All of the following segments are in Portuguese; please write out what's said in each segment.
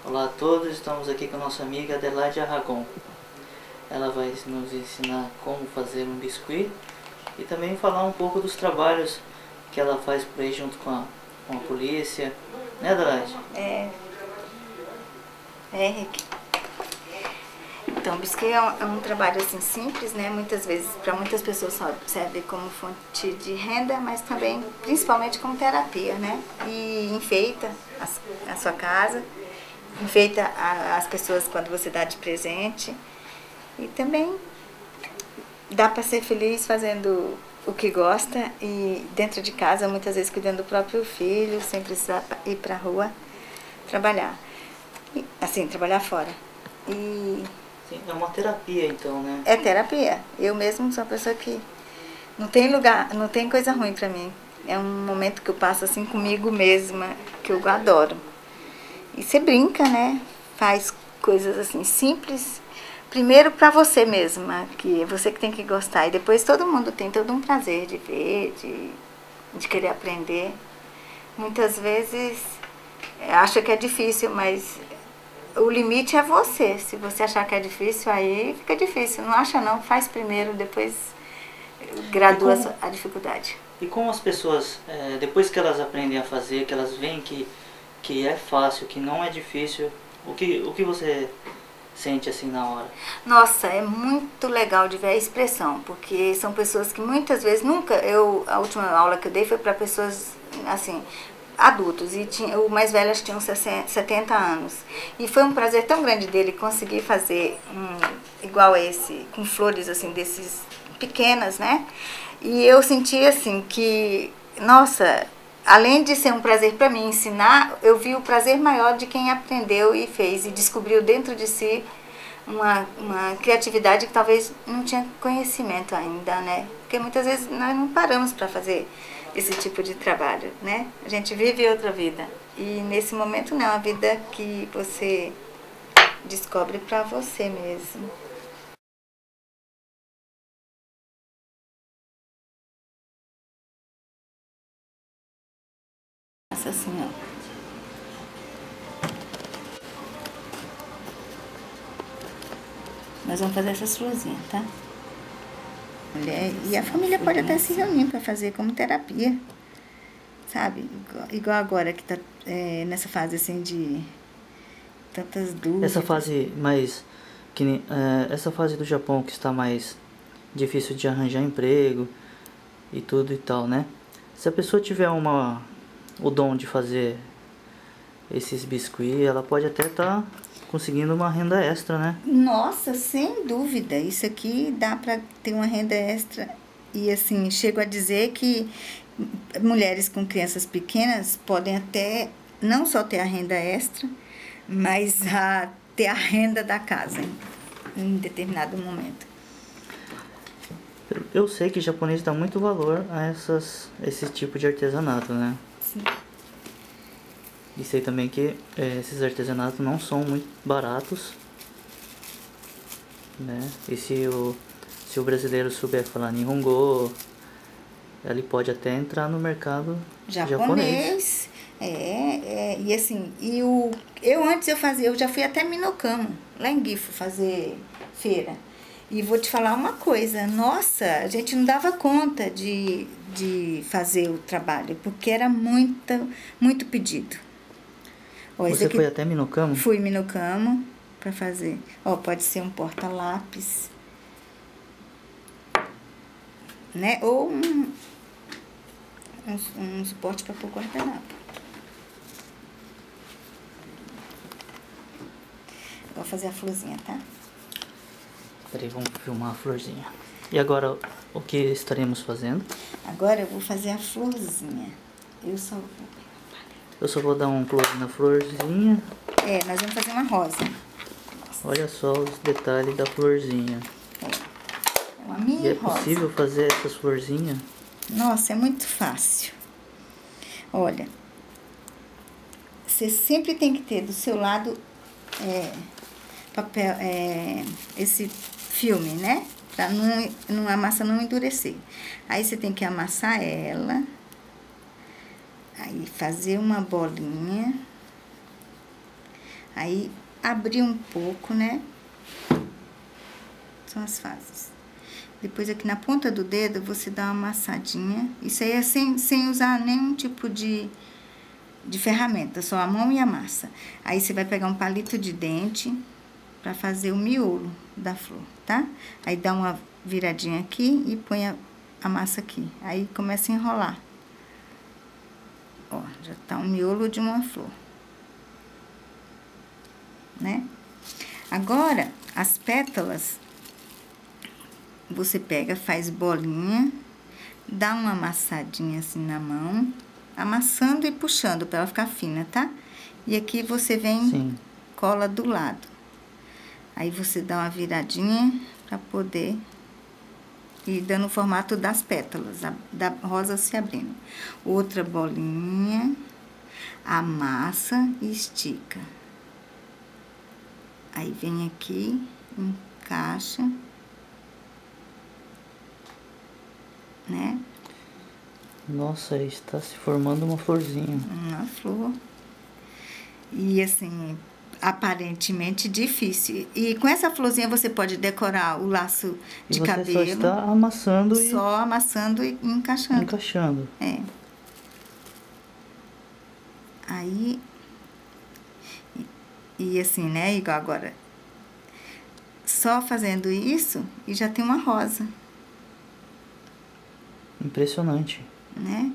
Olá a todos, estamos aqui com a nossa amiga Adelaide Aragon. Ela vai nos ensinar como fazer um biscuit e também falar um pouco dos trabalhos que ela faz por aí junto com a polícia. Né, Adelaide? Henrique. Então, biscuit é um trabalho assim simples, né? Muitas vezes, para muitas pessoas serve como fonte de renda, mas também, principalmente como terapia, né? E enfeita a sua casa, enfeita as pessoas quando você dá de presente. E também dá para ser feliz fazendo o que gosta e dentro de casa, muitas vezes cuidando do próprio filho, sem precisar ir para a rua trabalhar. Assim, trabalhar fora. E Sim, é uma terapia então, né? é terapia. Eu mesmo sou uma pessoa que não tem lugar, não tem coisa ruim pra mim. É um momento que eu passo assim comigo mesma, que eu adoro. E você brinca, né? Faz coisas assim simples. Primeiro pra você mesma, que é você que tem que gostar. E depois todo mundo tem todo um prazer de ver, de querer aprender. Muitas vezes acha que é difícil, mas o limite é você. Se você achar que é difícil, aí fica difícil. Não acha não, faz primeiro, depois gradua a dificuldade. E como as pessoas, depois que elas aprendem a fazer, que elas veem que é fácil, que não é difícil, o que você sente assim na hora? Nossa, é muito legal de ver a expressão, porque são pessoas que muitas vezes a última aula que eu dei foi para pessoas assim, adultos, e o mais velho acho que tinha uns 70 anos. E foi um prazer tão grande dele conseguir fazer igual esse, com flores assim, desses pequenas, né? E eu senti assim que, nossa, além de ser um prazer para mim ensinar, eu vi o prazer maior de quem aprendeu e fez e descobriu dentro de si uma criatividade que talvez não tinha conhecimento ainda, né? Porque muitas vezes nós não paramos para fazer esse tipo de trabalho, né? A gente vive outra vida. E nesse momento não, é uma vida que você descobre para você mesmo. Faça assim, ó. Nós vamos fazer essas florzinhas, tá? E a família pode até se reunir para fazer como terapia, sabe? Igual agora que tá nessa fase assim de tantas dúvidas. Essa fase essa fase do Japão que está mais difícil de arranjar emprego e tudo e tal, né? Se a pessoa tiver o dom de fazer esses biscuits, ela pode até estar conseguindo uma renda extra, né? Nossa, sem dúvida, isso aqui dá para ter uma renda extra. E assim, chego a dizer que mulheres com crianças pequenas podem até não só ter a renda extra, mas ter a renda da casa em determinado momento. Eu sei que japonês dá muito valor a esse tipo de artesanato, né? Sim. E sei também que esses artesanatos não são muito baratos, né? E se o brasileiro souber falar Nihongo, ele pode até entrar no mercado japonês. E assim, antes eu já fui até Minokamo, lá em Gifu, fazer feira. E vou te falar uma coisa, nossa, a gente não dava conta de fazer o trabalho, porque era muito pedido. Ó, Você foi até Minokamo? Fui em Minokamo para fazer. Ó, pode ser um porta-lápis, né? Ou um suporte para pôr guardanapo. Vou fazer a florzinha, tá? Peraí, vamos filmar a florzinha. E agora, o que estaremos fazendo? Agora eu vou fazer a florzinha. Eu só vou dar um close na florzinha. Nós vamos fazer uma rosa. Olha só os detalhes da florzinha. É uma mini rosa. É possível fazer essas florzinhas? Nossa, é muito fácil. Olha, você sempre tem que ter do seu lado papel, esse filme, né? Pra a massa não endurecer. Aí você tem que amassar ela. Aí fazer uma bolinha. Aí, abrir um pouco, né? São as fases. Depois, aqui na ponta do dedo, você dá uma amassadinha. Isso aí é sem usar nenhum tipo de ferramenta, só a mão e a massa. Aí, você vai pegar um palito de dente pra fazer o miolo da flor, tá? Aí, dá uma viradinha aqui e põe a massa aqui. Aí, começa a enrolar. Ó, já tá um miolo de uma flor. Né? Agora, as pétalas, você pega, faz bolinha, dá uma amassadinha assim na mão, amassando e puxando pra ela ficar fina, tá? E aqui você vem, Sim. cola do lado. Aí você dá uma viradinha pra poder ir dando o formato das pétalas, da rosa se abrindo. Outra bolinha, amassa e estica. Aí, vem aqui, encaixa, né? Nossa, está se formando uma florzinha. Uma flor. E, assim, aparentemente difícil. E com essa florzinha você pode decorar o laço de cabelo. E você só está amassando e... Só amassando e encaixando. Encaixando. É. Aí... E assim, né, igual agora, só fazendo isso e já tem uma rosa. Impressionante. Né?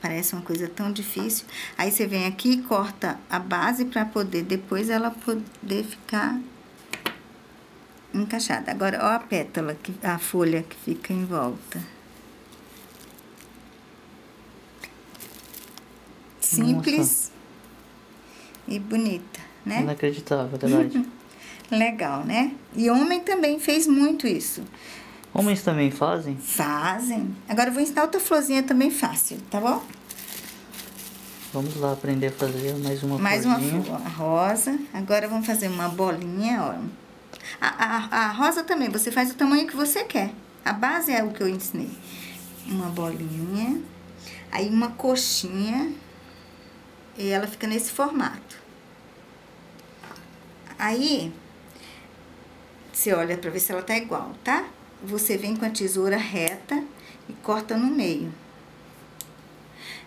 Parece uma coisa tão difícil. Aí você vem aqui e corta a base para poder, depois ela poder ficar encaixada. Agora, ó a pétala, a folha que fica em volta. Simples. Nossa. E bonita, né? Inacreditável, é verdade. Legal, né? E homem também fez muito isso. Homens também fazem? Fazem. Agora eu vou ensinar outra florzinha também fácil, tá bom? Vamos lá aprender a fazer mais uma mais florzinha. Mais uma flor, a rosa. Agora vamos fazer uma bolinha, ó. A rosa também, você faz o tamanho que você quer. A base é o que eu ensinei. Uma bolinha. Aí uma coxinha. E ela fica nesse formato. Aí, você olha pra ver se ela tá igual, tá? Você vem com a tesoura reta e corta no meio.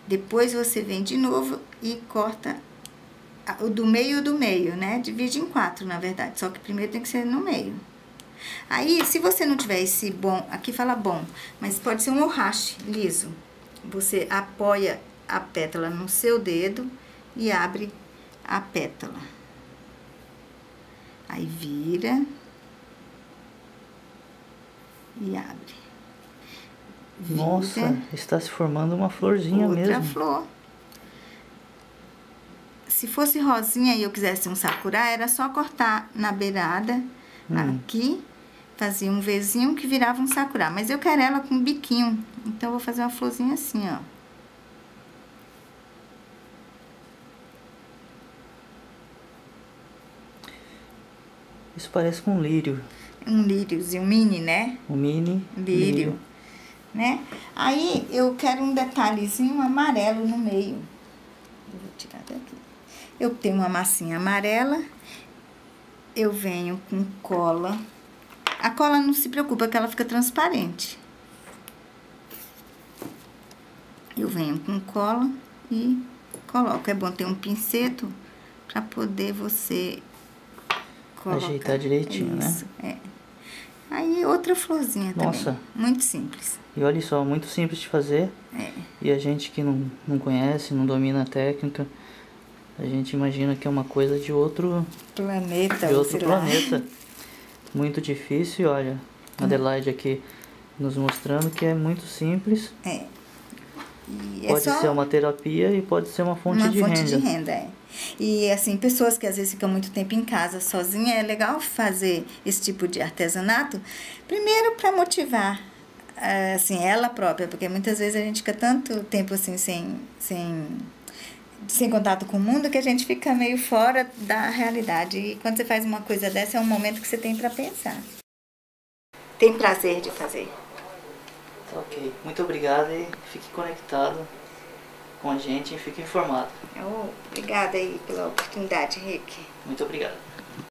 Depois você vem de novo e corta o do meio, né? Divide em 4, na verdade. Só que primeiro tem que ser no meio. Aí, se você não tiver esse bom, aqui fala bom, mas pode ser um orrache liso. Você apoia a pétala no seu dedo e abre a pétala. Aí vira e abre. Vira. Nossa, está se formando uma florzinha mesmo. Outra flor. Se fosse rosinha e eu quisesse um sakura, era só cortar na beirada, aqui, fazia um Vzinho que virava um sakura. Mas eu quero ela com biquinho, então eu vou fazer uma florzinha assim, ó. Isso parece com um lírio. Um líriozinho, mini, né? Um mini lírio. Né? Aí, eu quero um detalhezinho amarelo no meio. Eu vou tirar daqui. Eu tenho uma massinha amarela. Eu venho com cola. A cola não se preocupa que ela fica transparente. Eu venho com cola e coloco. É bom ter um pinceto para poder você colocar. Ajeitar direitinho, isso, né? É. Aí, outra florzinha Nossa. também. Muito simples. E olha só, muito simples de fazer. É. E a gente que não conhece, não domina a técnica, a gente imagina que é uma coisa de outro planeta. De outro planeta. Muito difícil, olha. A Adelaide aqui nos mostrando que é muito simples. É. E pode ser uma terapia e pode ser uma fonte de renda. Uma fonte de renda, é. E assim, pessoas que às vezes ficam muito tempo em casa sozinha, é legal fazer esse tipo de artesanato. Primeiro para motivar, assim, ela própria, porque muitas vezes a gente fica tanto tempo assim sem contato com o mundo que a gente fica meio fora da realidade. E quando você faz uma coisa dessa, é um momento que você tem para pensar. Tem prazer de fazer. Ok, muito obrigado e fique conectado com a gente e fica informado. Obrigada aí pela oportunidade, Henrique. Muito obrigado.